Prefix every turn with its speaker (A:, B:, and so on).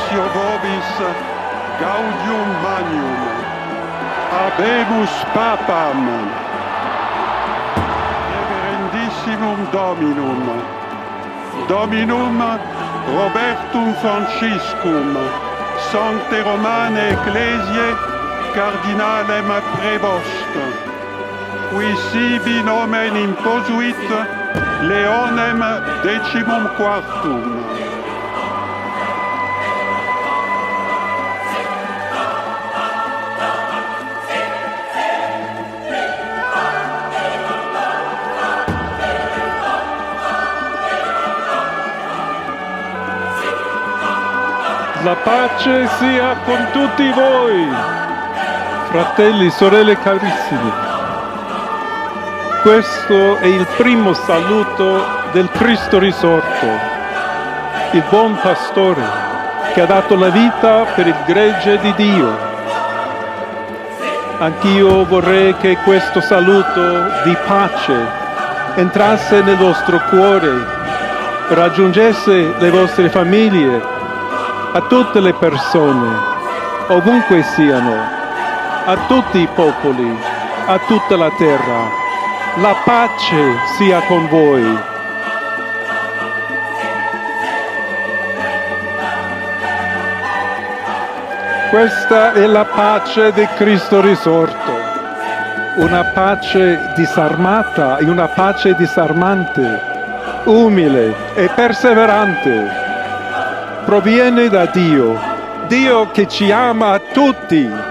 A: Missio vobis gaudium magnum. Habemus Papam. Reverendissimum Dominum. Dominum Robertum Franciscum. Sancte Romane Ecclesiae Cardinalem Prevost. Qui sibi nomen imposuit Leonem XIV.
B: La pace sia con tutti voi, fratelli, sorelle carissimi. Questo è il primo saluto del Cristo risorto, il buon pastore che ha dato la vita per il gregge di Dio. Anch'io vorrei che questo saluto di pace entrasse nel vostro cuore, raggiungesse le vostre famiglie, a tutte le persone, ovunque siano, a tutti i popoli, a tutta la terra. La pace sia con voi. Questa è la pace di Cristo risorto, una pace disarmata e una pace disarmante, umile e perseverante. Proviene da Dio, Dio che ci ama a tutti.